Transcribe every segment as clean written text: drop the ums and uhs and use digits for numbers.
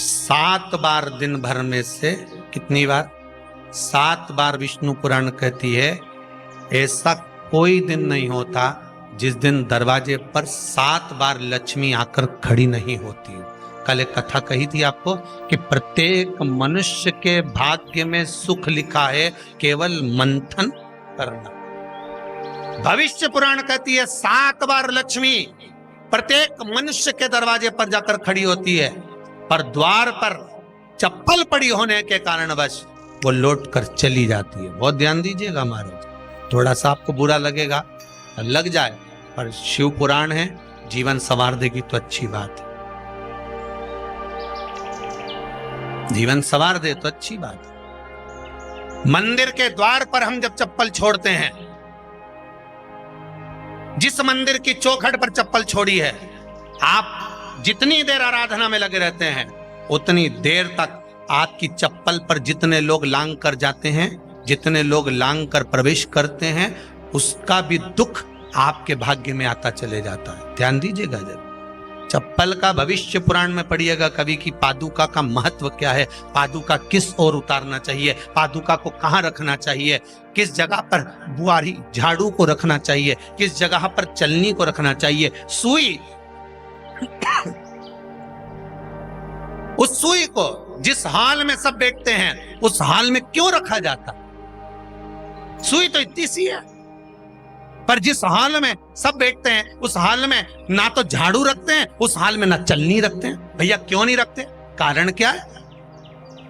7 बार दिन भर में से, कितनी बार? 7 बार विष्णु पुराण कहती है ऐसा कोई दिन नहीं होता जिस दिन दरवाजे पर 7 बार लक्ष्मी आकर खड़ी नहीं होती। कल एक कथा कही थी आपको कि प्रत्येक मनुष्य के भाग्य में सुख लिखा है, केवल मंथन करना। भविष्य पुराण कहती है 7 बार लक्ष्मी प्रत्येक मनुष्य के दरवाजे पर जाकर खड़ी होती है, पर द्वार पर चप्पल पड़ी होने के कारणवश वो लौट कर चली जाती है। बहुत ध्यान दीजिएगा महाराज, थोड़ा सा आपको बुरा लगेगा, लग जाए, पर शिव पुराण है, जीवन संवार देगी तो अच्छी बात है। जीवन संवार दे तो अच्छी बात है। मंदिर के द्वार पर हम जब चप्पल छोड़ते हैं, जिस मंदिर की चौखट पर चप्पल छोड़ी है, आप जितनी देर आराधना में लगे रहते हैं उतनी देर तक आपकी चप्पल पर जितने लोग लांग कर जाते हैं, जितने लोग लांग कर प्रवेश करते हैं, उसका भी दुख आपके भाग्य में आता चले जाता है। ध्यान दीजिएगा जरा, चप्पल का भविष्य पुराण में पढ़िएगा कभी कि पादुका का महत्व क्या है, पादुका किस ओर उतारना चाहिए, पादुका को कहाँ रखना चाहिए, किस जगह पर बुआरी झाड़ू को रखना चाहिए, किस जगह पर चलनी को रखना चाहिए, सुई उस सुई को जिस हाल में सब बैठते हैं उस हाल में क्यों रखा जाता? सुई तो इतनी सी है, पर जिस हाल में सब बैठते हैं उस हाल में ना तो झाड़ू रखते हैं, उस हाल में ना चलनी रखते हैं। भैया क्यों नहीं रखते? कारण क्या है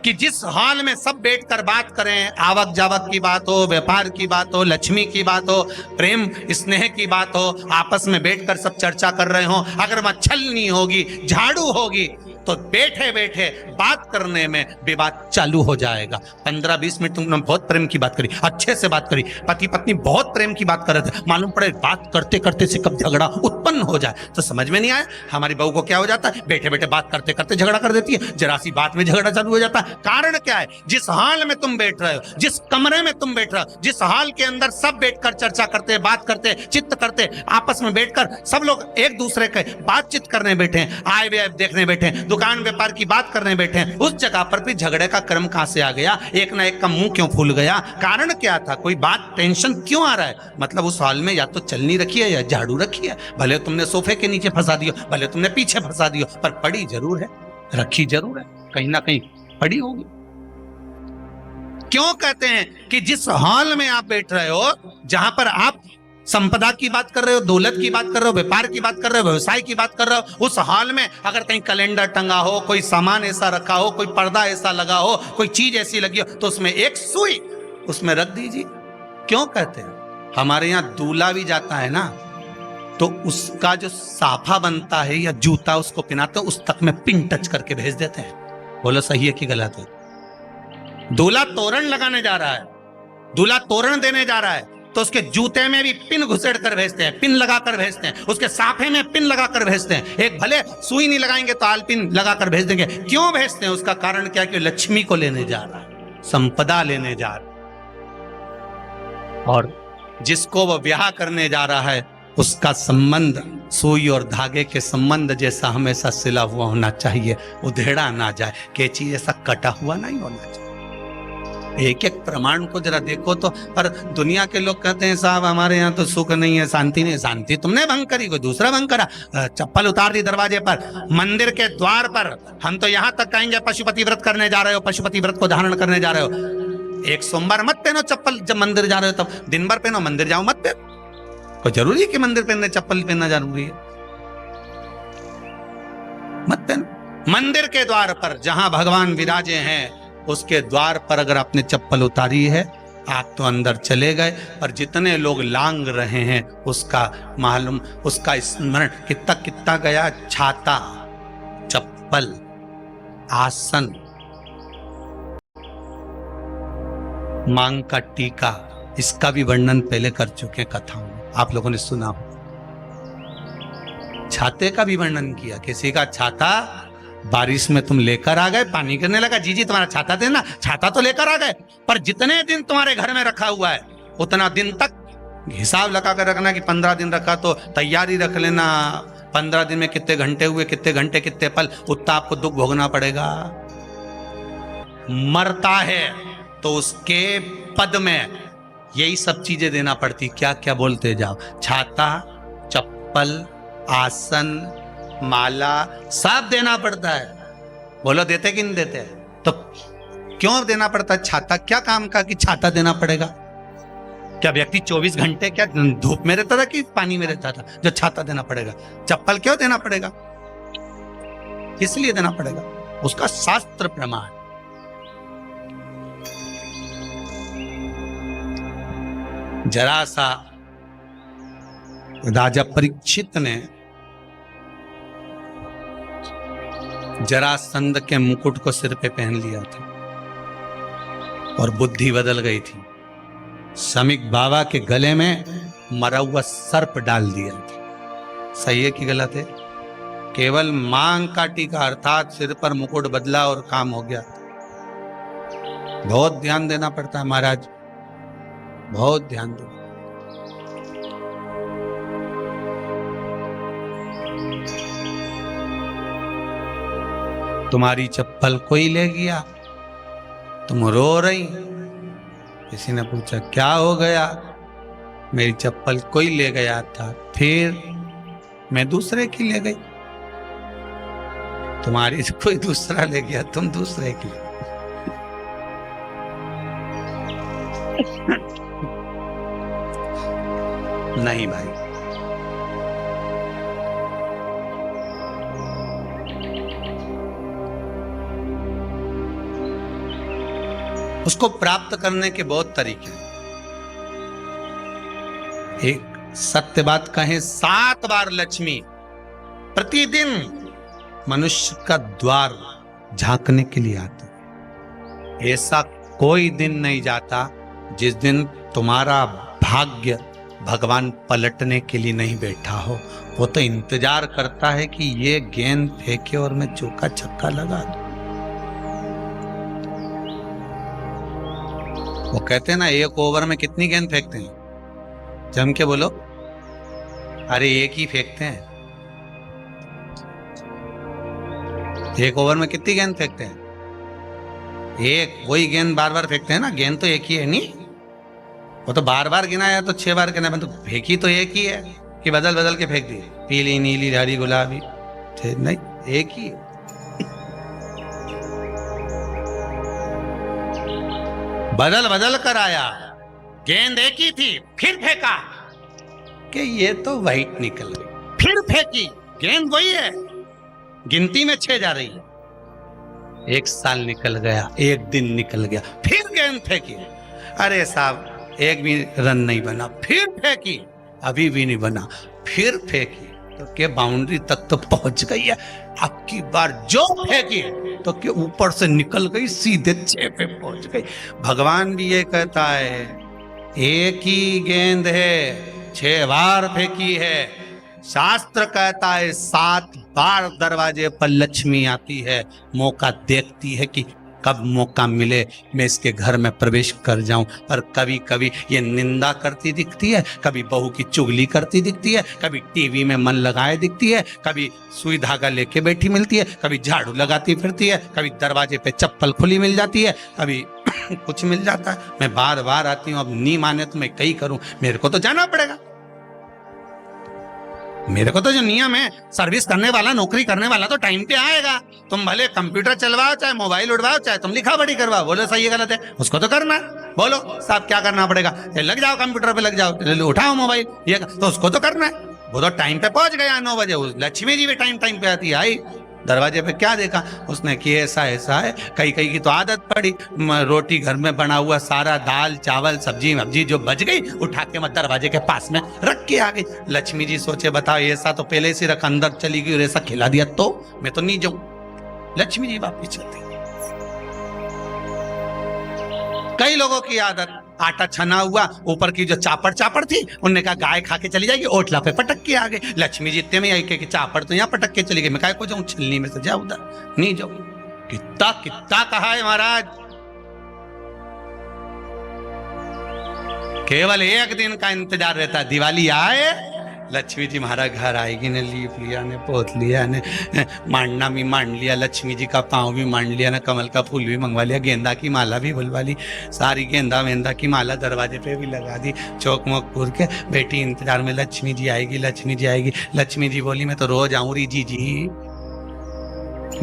कि जिस हाल में सब बैठकर बात करें, आवक जावक की बात हो, व्यापार की बात हो, लक्ष्मी की बात हो, प्रेम स्नेह की बात हो, आपस में बैठकर सब चर्चा कर रहे हो, अगर वहां छलनी होगी, झाड़ू होगी, तो बैठे बैठे बात करने में विवाद चालू हो जाएगा। 15-20 मिनट तुमने बहुत प्रेम की बात करी, अच्छे से बात करी, पति पत्नी बहुत प्रेम की बात कर रहे थे, मालूम पड़े बात करते करते से कब झगड़ा उत्पन्न हो जाए तो समझ में नहीं आया। हमारी बहू को क्या हो जाता है, बैठे बैठे बात करते करते झगड़ा कर देती है, जरा सी बात में झगड़ा चालू हो जाता है। कारण क्या है? जिस हाल में तुम बैठ रहे हो, जिस कमरे में तुम बैठ रहे हो, जिस हाल के अंदर सब बैठकर चर्चा करते, बात करते, चित्त करते, आपस में बैठकर सब लोग एक दूसरे के बातचीत करने बैठे हैं, आए व्यय देखने बैठे हैं, दुकान व्यापार की बात करने बैठे हैं, उस जगह पर भी झगड़े का क्रम कहां से आ गया? एक ना एक का मुंह क्यों फूल गया? कारण क्या था? कोई बात टेंशन क्यों आ रहा है? मतलब उस हाल में या तो चलनी रखी है या झाड़ू रखी है, भले तुमने सोफे के नीचे फंसा दियो, भले तुमने पीछे फंसा दियो, पर पड़ी जरूर है, रखी जरूर है, कहीं ना कहीं पड़ी होगी। क्यों कहते हैं कि जिस हाल में आप बैठ रहे हो, जहां पर आप संपदा की बात कर रहे हो, दौलत की बात कर रहे हो, व्यापार की बात कर रहे हो, व्यवसाय की बात कर रहे हो, उस हाल में अगर कहीं कैलेंडर टंगा हो, कोई सामान ऐसा रखा हो, कोई पर्दा ऐसा लगा हो, कोई चीज ऐसी लगी हो, तो उसमें एक सुई उसमें रख दीजिए। क्यों कहते हैं? हमारे यहाँ दूल्हा भी जाता है ना, तो उसका जो साफा बनता है या जूता उसको पहनाते हैं, उस तक में पिन टच करके भेज देते हैं। बोलो सही है कि गलत है? दूल्हा तोरण लगाने जा रहा है, दूल्हा तोरण देने जा रहा है, तो उसके जूते में भी पिन घुसेड़ कर भेजते हैं, पिन लगा कर भेजते हैं, उसके साफे में पिन लगा कर भेजते हैं। एक भले सुई नहीं लगाएंगे तो आल पिन लगा कर भेज देंगे। क्यों भेजते हैं? उसका कारण क्या? कि लक्ष्मी को लेने जा रहा है, संपदा लेने जा रहा है, और जिसको वो ब्याह करने जा रहा है उसका संबंध सुई और धागे के संबंध जैसा हमेशा सिला हुआ होना चाहिए, उधेड़ा ना जाए, कैंची जैसा कटा हुआ नहीं होना चाहिए। एक एक प्रमाण को जरा देखो तो। पर दुनिया के लोग कहते हैं साहब हमारे यहाँ तो सुख नहीं है, शांति नहीं। शांति तुमने भंग करी, कोई दूसरा भंग करा। चप्पल उतार दी दरवाजे पर, मंदिर के द्वार पर। हम तो यहाँ तक कहेंगे पशुपति व्रत करने जा रहे हो, पशुपति व्रत को धारण करने जा रहे हो, एक सोमवार मत पहनो चप्पल। जब मंदिर जा रहे हो तब दिन भर पहनो, मंदिर जाओ मत पहनो। कोई जरूरी है कि मंदिर पहनने चप्पल पहनना जरूरी है? मत पहनो। मंदिर के द्वार पर जहां भगवान विराजे हैं उसके द्वार पर अगर आपने चप्पल उतारी है, आप तो अंदर चले गए, पर जितने लोग लांग रहे हैं उसका मालूम, उसका स्मरण कितना कितना गया। छाता, चप्पल, आसन, मांग का टीका, इसका भी वर्णन पहले कर चुके कथाओं में, आप लोगों ने सुना हो। छाते का भी वर्णन किया। किसी का छाता बारिश में तुम लेकर आ गए, पानी गिरने लगा, जी तुम्हारा छाता देना, छाता तो लेकर आ गए, पर जितने दिन तुम्हारे घर में रखा हुआ है उतना दिन तक हिसाब लगा कर रखना कि 15 दिन रखा तो तैयारी रख लेना, 15 दिन में कितने घंटे हुए, कितने घंटे कितने पल, उतना आपको दुख भोगना पड़ेगा। मरता है तो उसके पद में यही सब चीजें देना पड़ती। क्या क्या बोलते जाओ, छाता, चप्पल, आसन, माला, सब देना पड़ता है। बोलो देते कि नहीं देते? तो क्यों देना पड़ता है? छाता क्या काम का कि छाता देना पड़ेगा? क्या व्यक्ति 24 घंटे क्या धूप में रहता था कि पानी में रहता था जो छाता देना पड़ेगा? चप्पल क्यों देना पड़ेगा? इसलिए देना पड़ेगा, उसका शास्त्र प्रमाण। जरा सा राजा परीक्षित ने जरासंध के मुकुट को सिर पे पहन लिया था और बुद्धि बदल गई थी। समीक बाबा के गले में मरा हुआ सर्प डाल दिया था। सही है कि गलत है? केवल मांग काटी का अर्थात सिर पर मुकुट बदला और काम हो गया। बहुत ध्यान देना पड़ता है महाराज, बहुत ध्यान दो। तुम्हारी चप्पल कोई ले गया, तुम रो रही। किसी ने पूछा क्या हो गया? मेरी चप्पल कोई ले गया था, फिर मैं दूसरे की ले गई। तुम्हारी कोई दूसरा ले गया, तुम दूसरे की। नहीं भाई, उसको प्राप्त करने के बहुत तरीके हैं। एक सत्य बात कहें, 7 बार लक्ष्मी प्रतिदिन मनुष्य का द्वार झांकने के लिए आती है। ऐसा कोई दिन नहीं जाता जिस दिन तुम्हारा भाग्य भगवान पलटने के लिए नहीं बैठा हो। वो तो इंतजार करता है कि ये गेंद फेंके और मैं चौका छक्का लगा दूं। वो कहते हैं ना, एक ओवर में कितनी गेंद फेंकते हैं? जम के बोलो। अरे एक ही फेंकते हैं। एक ओवर में कितनी गेंद फेंकते हैं? एक। वही गेंद बार बार फेंकते हैं ना, गेंद तो एक ही है नहीं। वो तो बार बार गिनाया तो 6 बार गिना, तो फेंकी तो एक ही है कि बदल बदल के फेंक दी, पीली नीली हरी गुलाबी? नहीं, एक ही है। बदल बदल कर आया, गेंद एक ही थी, फिर फेंका कि ये तो वाइट निकल गई, फिर फेंकी, गेंद वही है, गिनती में 6 जा रही है। 1 साल निकल गया, 1 दिन निकल गया, फिर गेंद फेंकी। अरे साहब, एक भी रन नहीं बना, फिर फेंकी, अभी भी नहीं बना, फिर फेंकी तो के बाउंड्री तक तो पहुंच गई है। अब की बार जो फेंकी तो के ऊपर से निकल गई, सीधे 6 पे पहुंच गई। भगवान भी ये कहता है, एक ही गेंद है, 6 बार फेंकी है। शास्त्र कहता है 7 बार दरवाजे पर लक्ष्मी आती है, मौका देखती है कि कब मौका मिले मैं इसके घर में प्रवेश कर जाऊं। पर कभी कभी ये निंदा करती दिखती है, कभी बहू की चुगली करती दिखती है, कभी टीवी में मन लगाए दिखती है, कभी सुई धागा लेके बैठी मिलती है, कभी झाड़ू लगाती फिरती है, कभी दरवाजे पे चप्पल खुली मिल जाती है, कभी कुछ मिल जाता है। मैं बार बार आती हूँ, अब नहीं माने तो मैं कहीं करूं, मेरे को तो जाना पड़ेगा। मेरे को तो जो नियम है, सर्विस करने वाला, नौकरी करने वाला तो टाइम पे आएगा। तुम भले कंप्यूटर चलवाओ, चाहे मोबाइल उड़वाओ, चाहे तुम लिखा पढ़ी करवाओ, बोलो सही है गलत है, उसको तो करना है। बोलो साहब क्या करना पड़ेगा? लग जाओ कंप्यूटर पे, लग जाओ, उठाओ मोबाइल, ये तो उसको तो करना है। वो तो टाइम पे पहुंच गया 9 बजे। लक्ष्मी जी भी टाइम पे आती है। आई दरवाजे पे क्या देखा उसने कि ऐसा ऐसा है। कई की तो आदत पड़ी, रोटी घर में बना हुआ सारा दाल चावल सब्जी वब्जी जो बच गई, उठा के मैं दरवाजे के पास में रख के आ गई। लक्ष्मी जी सोचे बताओ, ऐसा तो पहले से रख, अंदर चली गई और ऐसा खिला दिया तो मैं तो नहीं जाऊं। लक्ष्मी जी वापिस चलती। कई लोगों की आदत, आटा छना हुआ, ऊपर की जो चापड़ थी, उनने कहा गाय खा के चली जाएगी, ओटला पे पटक के आ गए। लक्ष्मी जी इतने में आई कि चापड़ तो यहाँ पटक के चली गई, मैं काय को जाऊं, छिलनी में से जा उधर नहीं जाऊं। कितना कितना कहा है महाराज। केवल 1 दिन का इंतजार रहता है, दिवाली आए लक्ष्मी जी हमारा घर आएगी ने, लीप लिया ने, पोत लिया ने, मांडना भी मांड लिया, लक्ष्मी जी का पाँव भी मांड लिया ना, कमल का फूल भी मंगवा लिया, गेंदा की माला भी बुलवा ली, सारी गेंदा वेंदा की माला दरवाजे पे भी लगा दी, चौक मोक पूर के बेटी इंतजार में, लक्ष्मी जी आएगी, लक्ष्मी जी आएगी। लक्ष्मी जी बोली मैं तो रोज आऊं रीजी जी,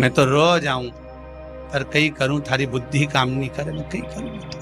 मैं तो रोज आऊं, पर कहीं करूं थारी बुद्धि काम नहीं करे, मैं कहीं करूं।